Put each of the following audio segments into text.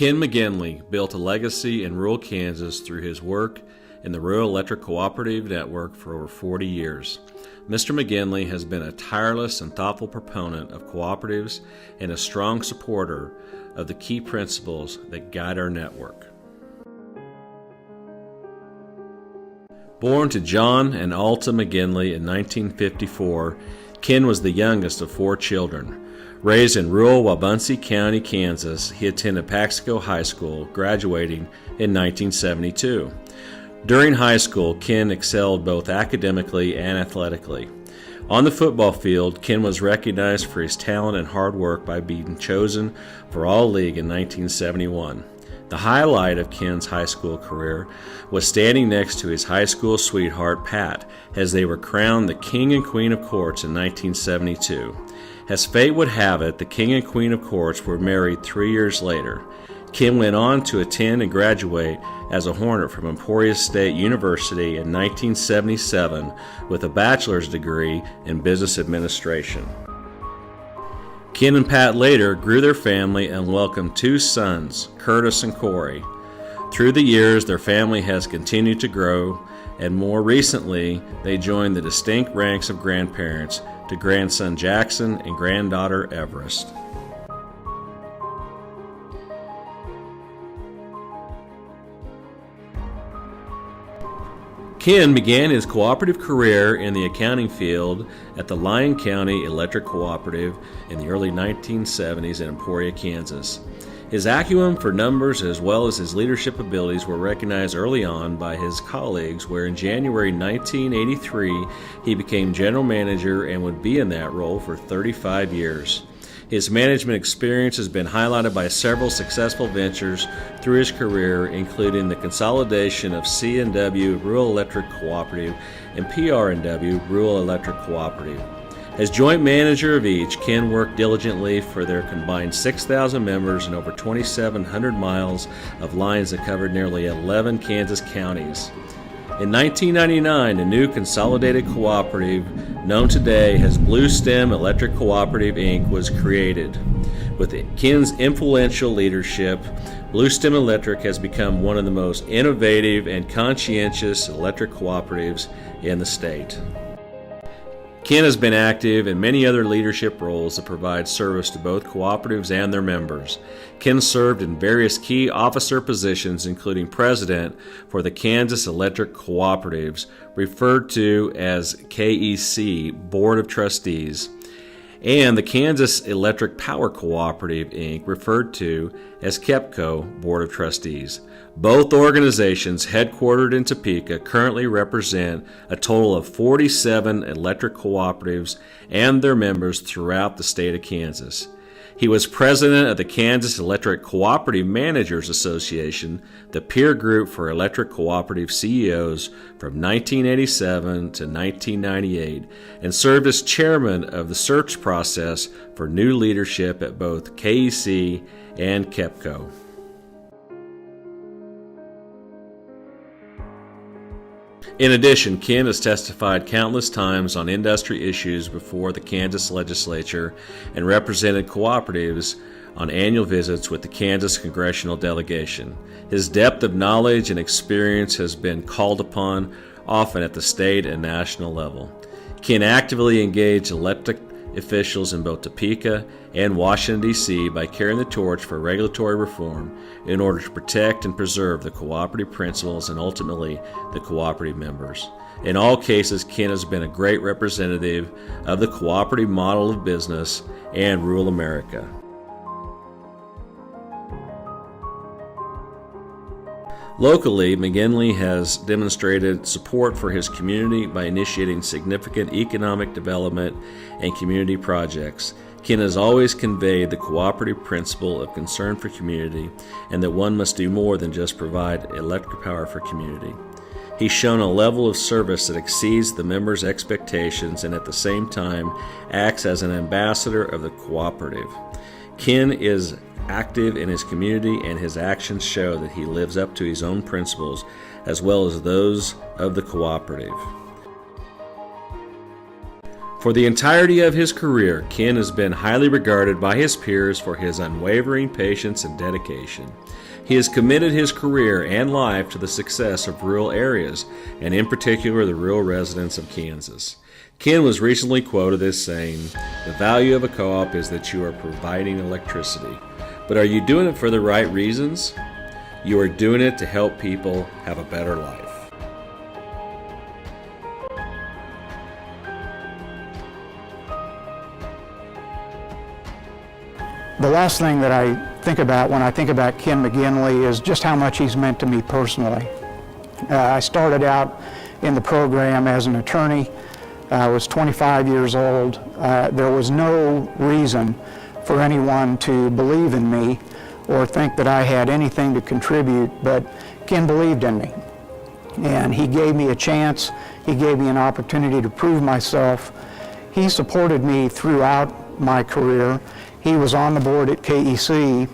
Ken Maginley built a legacy in rural Kansas through his work in the Rural Electric Cooperative Network for over 40 years. Mr. Maginley has been a tireless and thoughtful proponent of cooperatives and a strong supporter of the key principles that guide our network. Born to John and Alta Maginley in 1954, Ken was the youngest of 4 children. Raised in rural Wabaunsee County, Kansas, he attended Paxico High School, graduating in 1972. During high school, Ken excelled both academically and athletically. On the football field, Ken was recognized for his talent and hard work by being chosen for All-League in 1971. The highlight of Ken's high school career was standing next to his high school sweetheart, Pat, as they were crowned the King and Queen of Courts in 1972. As fate would have it, the King and Queen of Courts were married 3 years later. Ken went on to attend and graduate as a Hornet from Emporia State University in 1977 with a bachelor's degree in business administration. Ken and Pat later grew their family and welcomed 2 sons, Curtis and Corey. Through the years, their family has continued to grow, and more recently, they joined the distinct ranks of grandparents to grandson Jackson and granddaughter Everest. Ken began his cooperative career in the accounting field at the Lyon County Electric Cooperative in the early 1970s in Emporia, Kansas. His acumen for numbers as well as his leadership abilities were recognized early on by his colleagues, where in January 1983 he became general manager and would be in that role for 35 years. His management experience has been highlighted by several successful ventures through his career, including the consolidation of C&W Rural Electric Cooperative and PR&W Rural Electric Cooperative. As joint manager of each, Ken worked diligently for their combined 6,000 members and over 2,700 miles of lines that covered nearly 11 Kansas counties. In 1999, a new consolidated cooperative, known today as Blue Stem Electric Cooperative, Inc., was created. With Ken's influential leadership, Blue Stem Electric has become one of the most innovative and conscientious electric cooperatives in the state. Ken has been active in many other leadership roles that provide service to both cooperatives and their members. Ken served in various key officer positions, including president for the Kansas Electric Cooperatives, referred to as KEC Board of Trustees, and the Kansas Electric Power Cooperative, Inc., referred to as KEPCO Board of Trustees. Both organizations, headquartered in Topeka, currently represent a total of 47 electric cooperatives and their members throughout the state of Kansas. He was president of the Kansas Electric Cooperative Managers Association, the peer group for electric cooperative CEOs, from 1987 to 1998, and served as chairman of the search process for new leadership at both KEC and KEPCO. In addition, Ken has testified countless times on industry issues before the Kansas legislature and represented cooperatives on annual visits with the Kansas congressional delegation. His depth of knowledge and experience has been called upon often at the state and national level. Ken actively engaged elected officials in both Topeka and Washington, D.C. by carrying the torch for regulatory reform in order to protect and preserve the cooperative principles and ultimately the cooperative members. In all cases, Ken has been a great representative of the cooperative model of business and rural America. Locally, Maginley has demonstrated support for his community by initiating significant economic development and community projects. Ken has always conveyed the cooperative principle of concern for community and that one must do more than just provide electric power for community. He's shown a level of service that exceeds the members' expectations and at the same time acts as an ambassador of the cooperative. Ken is active in his community, and his actions show that he lives up to his own principles as well as those of the cooperative. For the entirety of his career, Ken has been highly regarded by his peers for his unwavering patience and dedication. He has committed his career and life to the success of rural areas, and in particular the rural residents of Kansas. Ken was recently quoted as saying, "The value of a co-op is that you are providing electricity. But are you doing it for the right reasons? You are doing it to help people have a better life." The last thing that I think about when I think about Ken Maginley is just how much he's meant to me personally. I started out in the program as an attorney. I was 25 years old. There was no reason for anyone to believe in me or think that I had anything to contribute, but Ken believed in me. And he gave me a chance. He gave me an opportunity to prove myself. He supported me throughout my career. He was on the board at KEC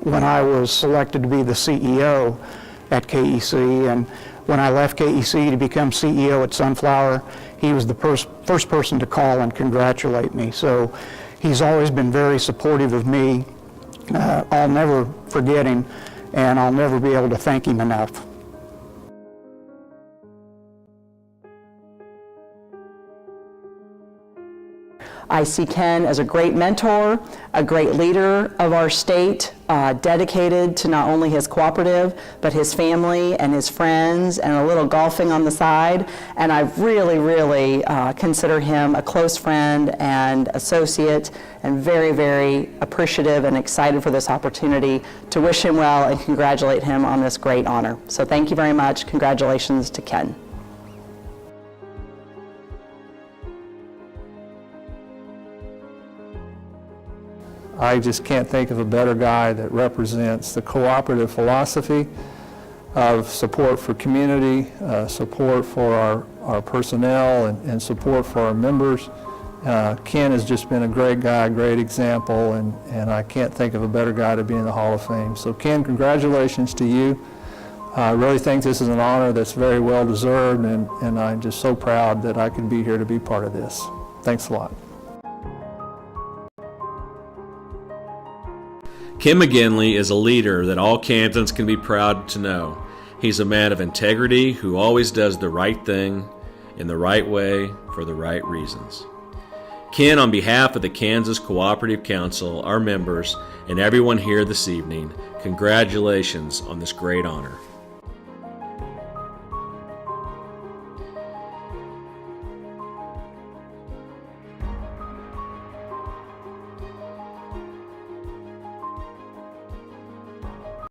when I was selected to be the CEO at KEC, and when I left KEC to become CEO at Sunflower, he was the first person to call and congratulate me. So he's always been very supportive of me. I'll never forget him, and I'll never be able to thank him enough. I see Ken as a great mentor, a great leader of our state, dedicated to not only his cooperative, but his family and his friends, and a little golfing on the side. And I really consider him a close friend and associate, and very, very appreciative and excited for this opportunity to wish him well and congratulate him on this great honor. So thank you very much. Congratulations to Ken. I just can't think of a better guy that represents the cooperative philosophy of support for community, support for our personnel, and support for our members. Ken has just been a great guy, a great example, and I can't think of a better guy to be in the Hall of Fame. So Ken, congratulations to you. I really think this is an honor that's very well deserved, and I'm just so proud that I could be here to be part of this. Thanks a lot. Ken Maginley is a leader that all Kansans can be proud to know. He's a man of integrity who always does the right thing in the right way for the right reasons. Ken, on behalf of the Kansas Cooperative Council, our members, and everyone here this evening, congratulations on this great honor.